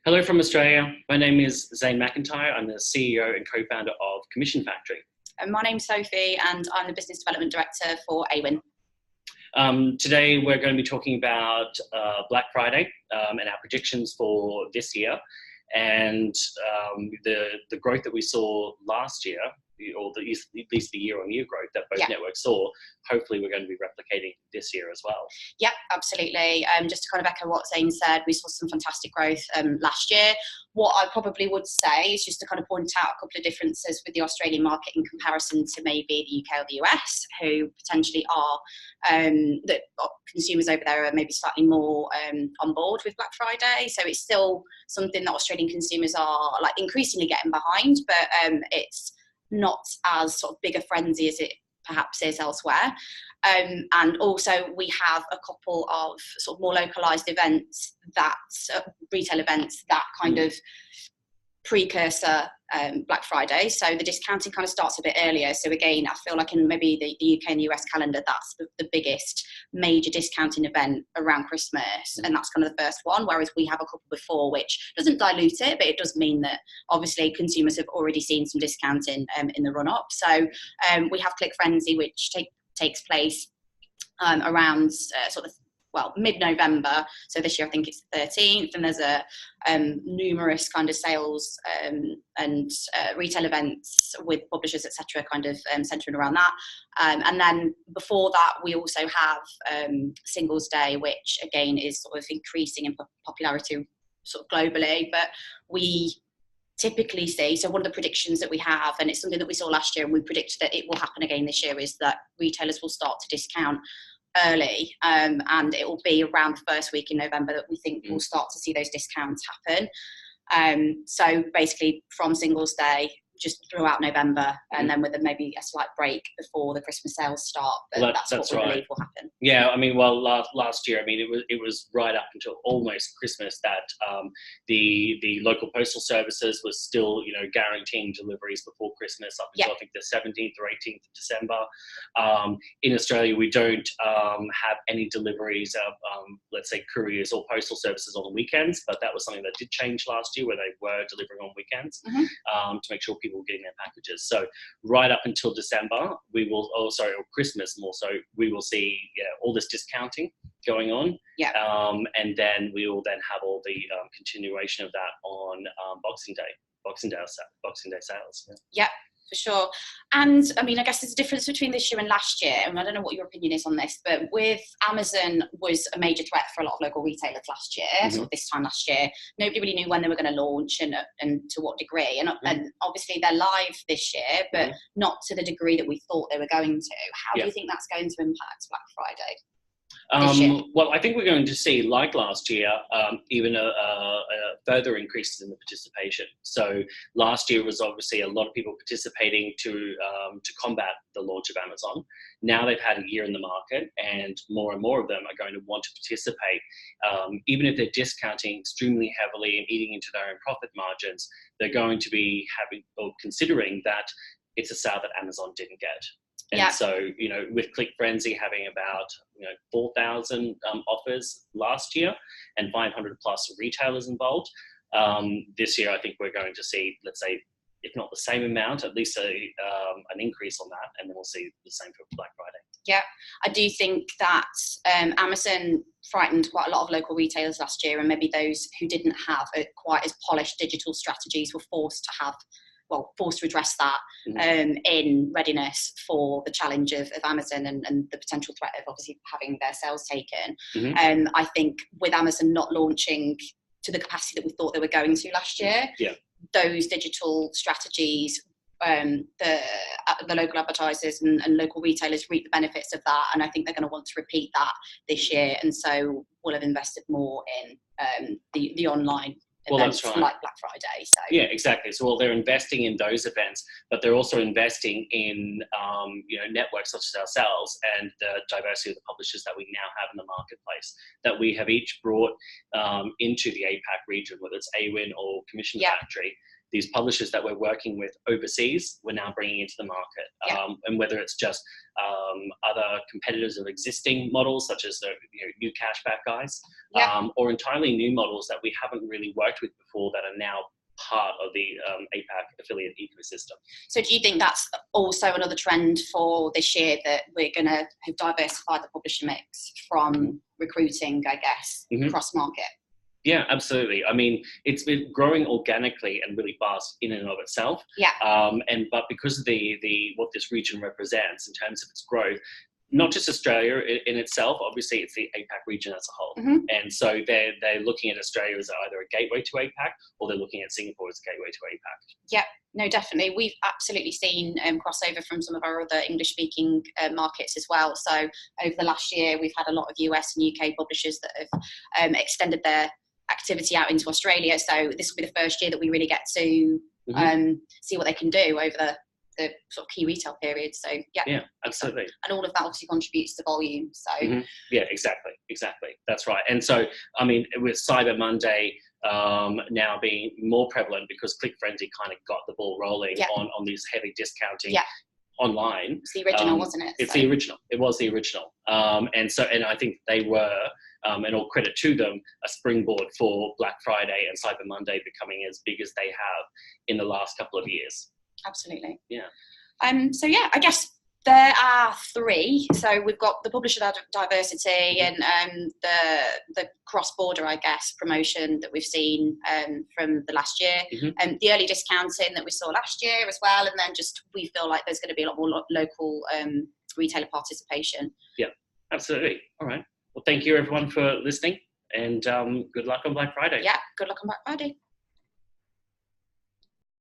Hello from Australia. My name is Zane McIntyre. I'm the CEO and co-founder of Commission Factory. And my name's Sophie, and I'm the Business Development Director for Awin. Today we're going to be talking about Black Friday and our predictions for this year, and the growth that we saw last year, or at least the year-on-year growth that both networks saw. Hopefully we're going to be replicating this year as well. Yeah, absolutely. Just to kind of echo what Zane said, we saw some fantastic growth last year. What I probably would say is just to kind of point out a couple of differences with the Australian market in comparison to maybe the UK or the US, who potentially are, the consumers over there are maybe slightly more on board with Black Friday. So it's still something that Australian consumers are like increasingly getting behind, but it's not as sort of big a frenzy as it perhaps is elsewhere. And also we have a couple of sort of more localised events, that retail events that kind of precursor Black Friday. So the discounting kind of starts a bit earlier. So again, I feel like in maybe the UK and the US calendar, that's the biggest major discounting event around Christmas. And that's kind of the first one, whereas we have a couple before, which doesn't dilute it, but it does mean that obviously consumers have already seen some discounting in the run up. So we have Click Frenzy, which takes place around mid-November. So this year I think it's the 13th, and there's a numerous kind of sales and retail events with publishers, etc., kind of centering around that. And then before that, we also have Singles Day, which again is sort of increasing in popularity sort of globally. But we typically see, so one of the predictions that we have, and it's something that we saw last year and we predict that it will happen again this year, is that retailers will start to discount early, and it will be around the first week in November that we think we'll start to see those discounts happen. So basically from Singles Day just throughout November, and then with maybe a slight break before the Christmas sales start. But that's what we believe will happen. Yeah, I mean, well, last year, I mean, it was right up until almost Christmas that the local postal services was still, guaranteeing deliveries before Christmas up until I think the 17th or 18th of December. In Australia, we don't have any deliveries of, let's say, couriers or postal services on the weekends, but that was something that did change last year, where they were delivering on weekends to make sure people were getting their packages. So right up until December, or Christmas more so, we will see all this discounting going on. And then we will then have all the continuation of that on Boxing Day sales. Yeah, for sure. And I mean, I guess there's a difference between this year and last year, and I don't know what your opinion is on this, but with Amazon was a major threat for a lot of local retailers last year. So this time last year, nobody really knew when they were going to launch and to what degree. And obviously they're live this year, but not to the degree that we thought they were going to. How do you think that's going to impact Black Friday? Well, I think we're going to see, like last year, even a further increases in the participation. So last year was obviously a lot of people participating to combat the launch of Amazon. Now they've had a year in the market, and more of them are going to want to participate. Even if they're discounting extremely heavily and eating into their own profit margins, they're going to be considering that it's a sale that Amazon didn't get. And so, with Click Frenzy having about 4,000 offers last year and 500 plus retailers involved, this year I think we're going to see, let's say, if not the same amount, at least an increase on that, and then we'll see the same for Black Friday. Yeah, I do think that Amazon frightened quite a lot of local retailers last year, and maybe those who didn't have quite as polished digital strategies were forced to address that in readiness for the challenge of Amazon and the potential threat of obviously having their sales taken. I think with Amazon not launching to the capacity that we thought they were going to last year, those digital strategies, the local advertisers and local retailers reap the benefits of that, and I think they're going to want to repeat that this year, and so we'll have invested more in the online events, like Black Friday. So yeah, exactly. So they're investing in those events, but they're also investing in networks such as ourselves and the diversity of the publishers that we now have in the marketplace, that we have each brought into the APAC region, whether it's Awin or Commission Factory. these publishers that we're working with overseas, we're now bringing into the market. And whether it's just other competitors of existing models, such as the new cashback guys, or entirely new models that we haven't really worked with before that are now part of the APAC affiliate ecosystem. So do you think that's also another trend for this year, that we're going to have diversified the publisher mix from recruiting, I guess, cross-market? Yeah, absolutely. I mean, it's been growing organically and really fast in and of itself. But because of the what this region represents in terms of its growth, not just Australia in itself, obviously it's the APAC region as a whole. And so they're looking at Australia as either a gateway to APAC, or they're looking at Singapore as a gateway to APAC. Yeah, no, definitely. We've absolutely seen crossover from some of our other English-speaking markets as well. So over the last year, we've had a lot of US and UK publishers that have extended their activity out into Australia. So this will be the first year that we really get to see what they can do over the sort of key retail period. So yeah, absolutely. And all of that obviously contributes to volume. So yeah, exactly. That's right. And so, I mean, with Cyber Monday now being more prevalent, because Click Frenzy kind of got the ball rolling on these heavy discounting online. It's the original, wasn't it? It's the original. It was the original. And I think they were, and all credit to them, a springboard for Black Friday and Cyber Monday becoming as big as they have in the last couple of years. Absolutely. Yeah. So yeah, I guess there are three. So we've got the publisher diversity and the cross-border, I guess, promotion that we've seen from the last year, and the early discounting that we saw last year as well. And then just we feel like there's going to be a lot more local retailer participation. Yeah, absolutely. All right. Well, thank you everyone for listening, and good luck on Black Friday. Yeah, good luck on Black Friday.